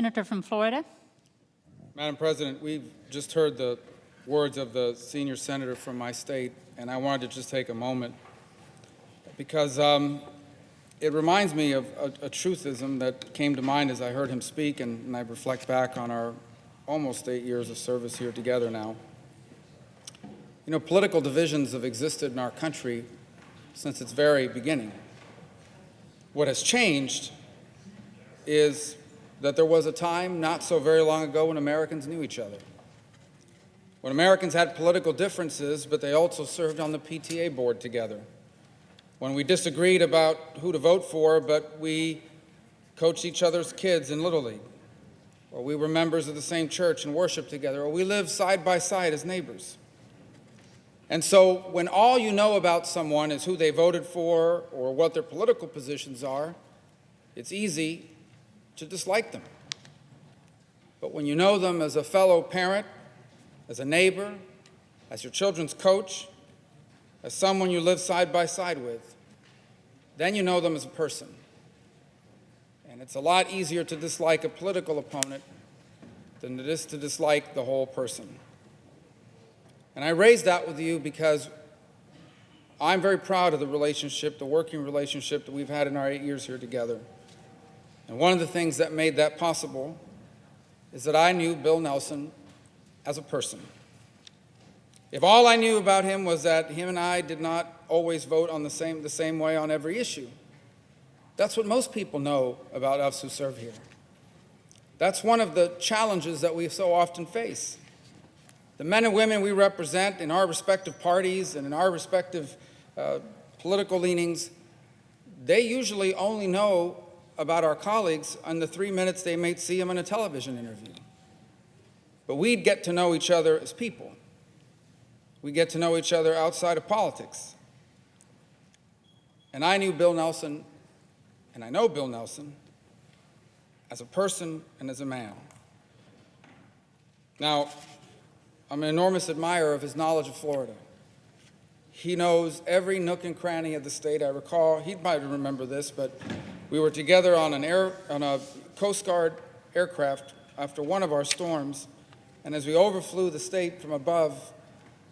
senator from Florida. Madam President, we've just heard the words of the senior senator from my state, and I wanted to just take a moment because it reminds me of a truthism that came to mind as I heard him speak, and I reflect back on our almost 8 years of service here together now. You know, political divisions have existed in our country since its very beginning. What has changed is that there was a time not so very long ago when Americans knew each other. When Americans had political differences, but they also served on the PTA board together. When we disagreed about who to vote for, but we coached each other's kids in Little League. Or we were members of the same church and worshiped together. Or we lived side by side as neighbors. And so when all you know about someone is who they voted for or what their political positions are, it's easy to dislike them. But when you know them as a fellow parent, as a neighbor, as your children's coach, as someone you live side by side with, then you know them as a person. And it's a lot easier to dislike a political opponent than it is to dislike the whole person. And I raise that with you because I'm very proud of the relationship, the working relationship that we've had in our 8 years here together. And one of the things that made that possible is that I knew Bill Nelson as a person. If all I knew about him was that him and I did not always vote on the same way on every issue, that's what most people know about us who serve here. That's one of the challenges that we so often face. The men and women we represent in our respective parties and in our respective political leanings, they usually only know about our colleagues in the 3 minutes they might see them in a television interview. But we'd get to know each other as people. We get to know each other outside of politics. And I knew Bill Nelson, and I know Bill Nelson, as a person and as a man. Now, I'm an enormous admirer of his knowledge of Florida. He knows every nook and cranny of the state. I recall, he might remember this, but we were together on a Coast Guard aircraft after one of our storms, and as we overflew the state from above,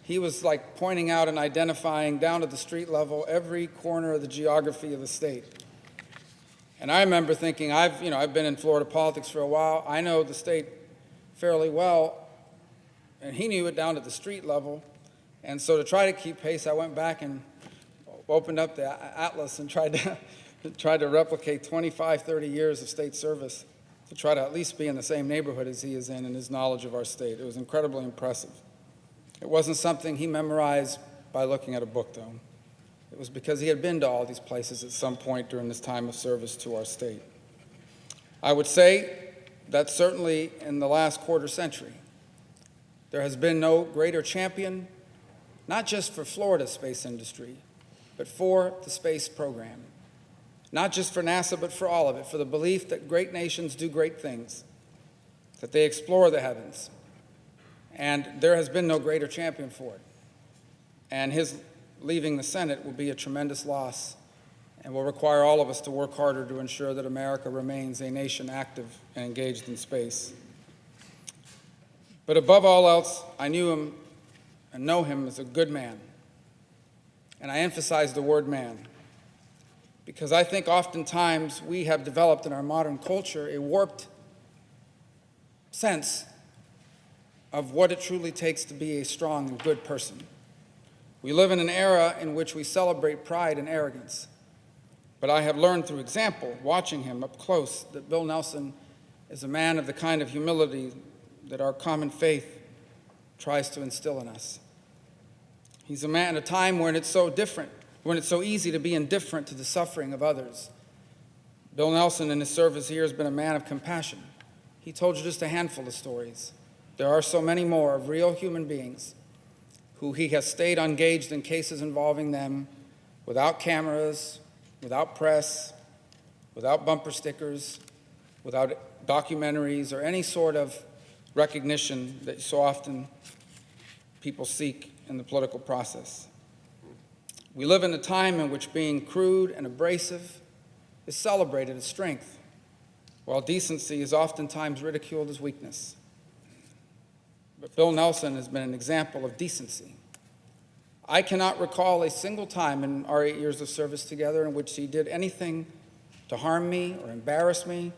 he was like pointing out and identifying down to the street level every corner of the geography of the state. And I remember thinking, I've been in Florida politics for a while. I know the state fairly well, and he knew it down to the street level. And so to try to keep pace, I went back and opened up the atlas and tried to replicate 25, 30 years of state service to try to at least be in the same neighborhood as he is in his knowledge of our state. It was incredibly impressive. It wasn't something he memorized by looking at a book, though. It was because he had been to all these places at some point during this time of service to our state. I would say that certainly in the last quarter century, there has been no greater champion, not just for Florida's space industry, but for the space program. Not just for NASA, but for all of it, for the belief that great nations do great things, that they explore the heavens. And there has been no greater champion for it. And his leaving the Senate will be a tremendous loss and will require all of us to work harder to ensure that America remains a nation active and engaged in space. But above all else, I knew him and know him as a good man. And I emphasize the word man because I think oftentimes we have developed in our modern culture a warped sense of what it truly takes to be a strong and good person. We live in an era in which we celebrate pride and arrogance. But I have learned through example, watching him up close, that Bill Nelson is a man of the kind of humility that our common faith tries to instill in us. He's a man at a time when it's so different, when it's so easy to be indifferent to the suffering of others. Bill Nelson, in his service here, has been a man of compassion. He told you just a handful of stories. There are so many more of real human beings who he has stayed engaged in cases involving them without cameras, without press, without bumper stickers, without documentaries or any sort of recognition that so often people seek in the political process. We live in a time in which being crude and abrasive is celebrated as strength. while decency is oftentimes ridiculed as weakness. But Bill Nelson has been an example of decency. I cannot recall a single time in our 8 years of service together in which he did anything to harm me or embarrass me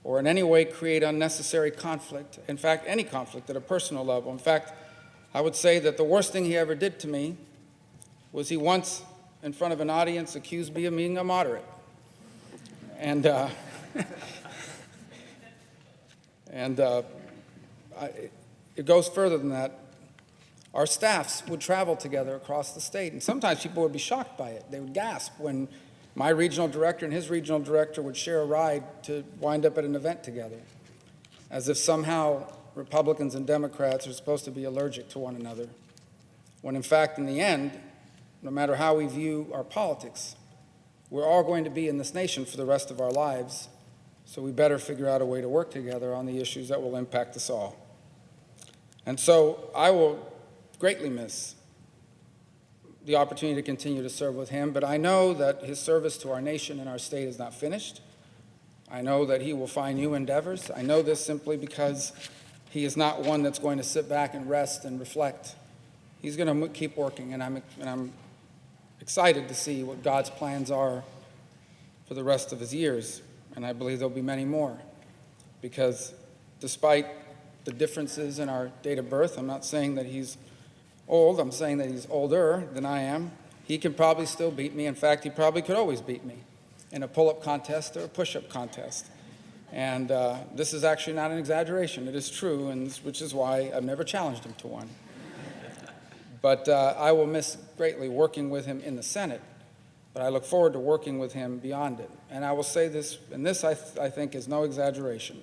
or in any way create unnecessary conflict. In fact, any conflict at a personal level. In fact, I would say that the worst thing he ever did to me was he once, in front of an audience, accused me of being a moderate. And it goes further than that. Our staffs would travel together across the state, and sometimes people would be shocked by it. They would gasp when my regional director and his regional director would share a ride to wind up at an event together, as if somehow Republicans and Democrats are supposed to be allergic to one another, when in fact, in the end, no matter how we view our politics, we're all going to be in this nation for the rest of our lives, so we better figure out a way to work together on the issues that will impact us all. And so I will greatly miss the opportunity to continue to serve with him, but I know that his service to our nation and our state is not finished. I know that he will find new endeavors. I know this simply because he is not one that's going to sit back and rest and reflect. He's going to keep working, and I'm excited to see what God's plans are for the rest of his years, and I believe there'll be many more, because despite the differences in our date of birth, I'm not saying that he's old, I'm saying that he's older than I am. He can probably still beat me. In fact, he probably could always beat me in a pull-up contest or a push-up contest. And this is actually not an exaggeration. It is true, and which is why I've never challenged him to one. But I will miss greatly working with him in the Senate, but I look forward to working with him beyond it. And I will say this, and this I think is no exaggeration.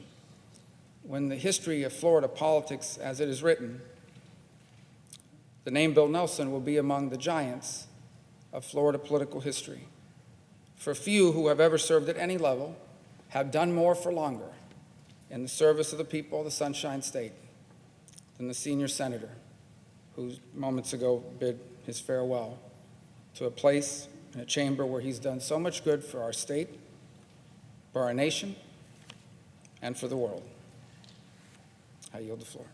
When the history of Florida politics, as it is written, the name Bill Nelson will be among the giants of Florida political history. For few who have ever served at any level have done more for longer in the service of the people of the Sunshine State than the senior senator who moments ago bid his farewell to a place in a chamber where he's done so much good for our state, for our nation, and for the world. I yield the floor.